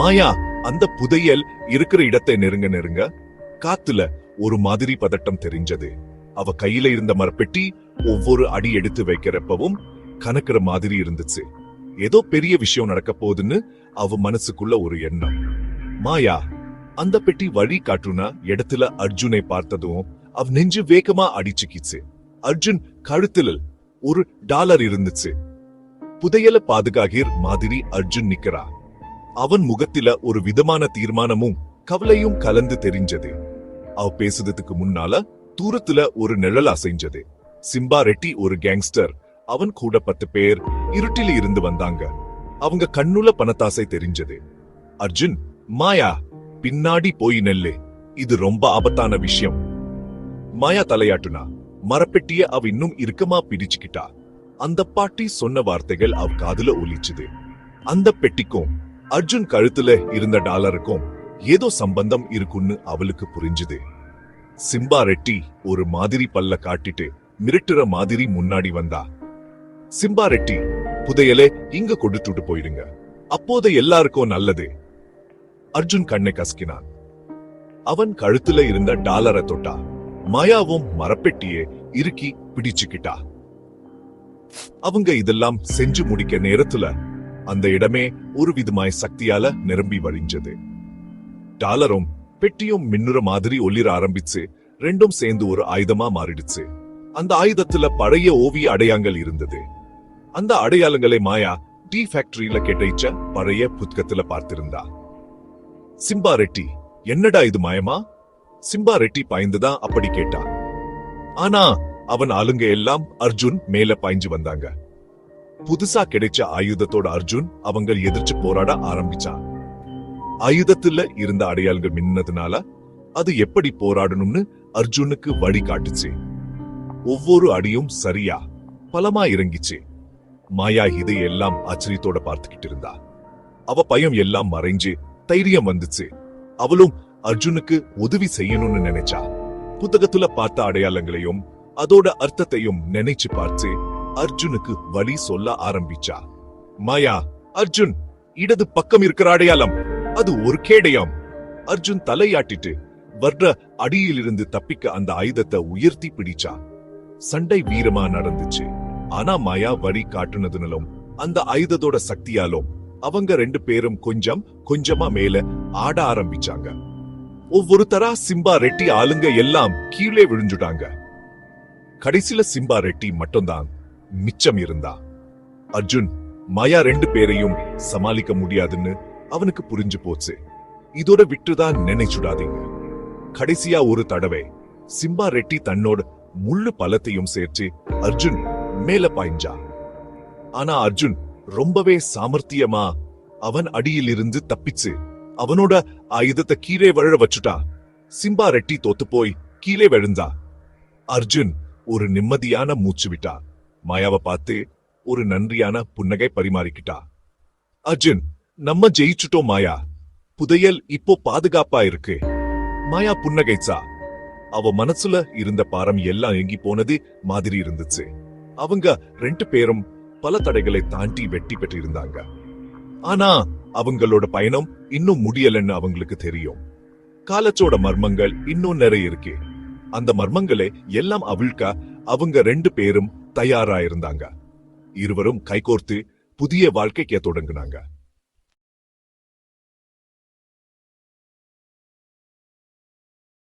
மாயா அந்த புதையல் இருக்கிற இடத்தை நெருங்க நெருங்க காத்துல ஒரு மாதிரி பதட்டம் தெரிஞ்சது. அவ கையில இருந்த மரப்பெட்டி ஒவ்வொரு அடி எடுத்து வைக்கிறப்பவும் கணக்குற மாதிரி இருந்துச்சு. ஏதோ பெரிய விஷயம் நடக்க போகுதுன்னு அவ மனசுக்குள்ள ஒரு எண்ணம். மாயா அந்த பெட்டி வழி காட்டுன இடத்துல அர்ஜுனை பார்த்ததும் அவ நெஞ்சு வேகமா அடிச்சுக்கிச்சு. அர்ஜுன் கழுத்துல $1 இருந்துச்சு. புதையல பாதுகாகிற மாதிரி அர்ஜுன் நிக்கிறா. அவன் முகத்தில ஒரு விதமான தீர்மானமும் கவலையும் கலந்து தெரிஞ்சது. அவ பேசுறதுக்கு முன்னால தூரத்துல ஒரு நிழல் அசைஞ்சது. சிம்பா ரெட்டி ஒரு கேங்ஸ்டர், அவன் கூட 10 பேர் இருட்டில இருந்து வந்தாங்க. அவங்க கண்ணுல பணத்தாசை தெரிஞ்சது. அர்ஜுன், மாயா பின்னாடி போய் நெல்லு, இது ரொம்ப ஆபத்தான விஷயம். மாயா தலையாட்டுனா. மரப்பெட்டிய அவ இன்னும் இறுக்கமா பிடிச்சுக்கிட்டா. அந்த பாட்டி சொன்ன வார்த்தைகள் அவ காதுல ஒலிச்சுது. அந்த பெட்டிக்கும் அர்ஜுன் கழுத்துல இருந்த $க்கும் ஏதோ சம்பந்தம் இருக்குன்னு அவளுக்கு புரிஞ்சுது. சிம்பா ரெட்டி ஒரு மாதிரி பல்ல காட்டிட்டு மிரட்டுற மாதிரி முன்னாடி வந்தா. சிம்பா ரெட்டி, புதையலே இங்க கொடுத்துட்டு போயிடுங்க, அப்போது எல்லாருக்கும் நல்லது. அர்ஜுன் கண்ணை கசக்கினான். அவன் கழுத்துல இருந்த $ரை தொட்டா. மாயாவும் மரப்பெட்டியே இறுக்கி பிடிச்சுக்கிட்டா. அவங்க இதெல்லாம் செஞ்சு முடிக்க நேரத்துல அந்த இடமே ஒரு விதமாய் சக்தியால நிரம்பி வழிஞ்சது. $ரும் பெட்டியும் மின்னுற மாதிரி ஒளிர ஆரம்பிச்சு ரெண்டும் சேர்ந்து ஒரு ஆயுதமா மாறிடுச்சு. அந்த ஆயுதத்துல பழைய ஓவிய அடையாளங்கள் இருந்தது. அந்த அடையாளங்களை மாயா டீ ஃபேக்டரியில கிடைச்ச பழைய புத்தகத்துல பார்த்திருந்தா. சிம்பா ரெட்டி, என்னடா இது மாயமா? சிம்பா ரெட்டி பாய்ந்துதான் அப்படி கேட்டா. ஆனா அவன் ஆளுங்க எல்லாம் அர்ஜுன் மேல பாய்ஞ்சு வந்தாங்க. புதுசா கிடைச்ச ஆயுதத்தோட அர்ஜுன் அவங்க எதிர்த்து போராட ஆரம்பிச்சான். ஆயுதத்துல இருந்த அடையாளங்கள் மின்னதுனால அது எப்படி போராடணும்னு அர்ஜுனுக்கு வழி காட்டுச்சு. ஒவ்வொரு அடியும் சரியா பலமா இறங்கிச்சு. மாயா இதையெல்லாம் ஆச்சரியத்தோட பார்த்துக்கிட்டு இருந்தா. அவ பயம் எல்லாம் மறைஞ்சு தைரியம் வந்துச்சு. அவளும் அர்ஜுனுக்கு உதவி செய்யணும்னு நினைச்சா. புத்தகத்துல பார்த்த அடையாளங்களையும் அதோட அர்த்தத்தையும் நினைச்சு பார்த்து அர்ஜுனுக்கு வழி சொல்ல ஆரம்பிச்சா. மாயா, அர்ஜுன், இடது பக்கம் இருக்கிற அடையாளம் அது ஒரு கேடயம். அர்ஜுன் தலையாட்டிட்டு வர்ற அடியிலிருந்து தப்பிக்க அந்த ஆயுதத்தை உயர்த்தி பிடிச்சா. சண்டை வீரமா நடந்துச்சு. ஆனா மாயா வழி காட்டுனதுனாலும் அந்த ஆயுதத்தோட சக்தியாலும் அவங்க 2 பேரும் கொஞ்சம் கொஞ்சமா மேல ஆட ஆரம்பிச்சாங்க. ஒவ்வொருத்தரா சிம்பா ரெட்டி ஆளுங்க எல்லாம் கீழே விழுந்துட்டாங்க. கடைசியில சிம்பா ரெட்டி மட்டும்தான் மிச்சம் இருந்தா. அர்ஜுன், மாயா 2 பேரையும் சமாளிக்க முடியாதுன்னு அவனுக்கு புரிஞ்சு போச்சு. இதோட விட்டுதான் நினைச்சுடாதீங்க. கடைசியா ஒரு தடவை சிம்பா ரெட்டி தன்னோட முள்ளு பலத்தையும் சேர்த்து அர்ஜுன் மேல பாய்ஞ்சா. ஆனா அர்ஜுன் ரொம்பவே சாமர்த்தியமா அவன் அடியிலிருந்து தப்பிச்சு அவனோட ஆயுதத்தை கீழே விழ வச்சுட்டா. சிம்பா ரெட்டி தோத்து போய் கீழே விழுந்தா. அர்ஜுன் ஒரு நிம்மதியான மூச்சு விட்டா. மாயாவை பார்த்து ஒரு நன்றியான புன்னகை பரிமாறிக்கிட்டா. அர்ஜுன், நம்ம ஜெயிச்சுட்டோம் மாயா, புதையல் இப்போ பாதுகாப்பா இருக்கு. மாயா புன்னகைச்சா. அவ மனசுல இருந்த பாரம் எல்லாம் எங்கி போனது மாதிரி இருந்துச்சு. அவங்க 2 பேரும் பல தடைகளை தாண்டி வெற்றி பெற்றிருந்தாங்க. ஆனா அவங்களோட பயணம் இன்னும் முடியலன்னு அவங்களுக்கு தெரியும். காலச்சோட மர்மங்கள் இன்னும் நிறைய இருக்கு. அந்த மர்மங்களை எல்லாம் அவிழ்க்க அவங்க 2 பேரும் தயாரா இருந்தாங்க. இருவரும் கைகோர்த்து புதிய வாழ்க்கைக்கு தொடங்கினாங்க.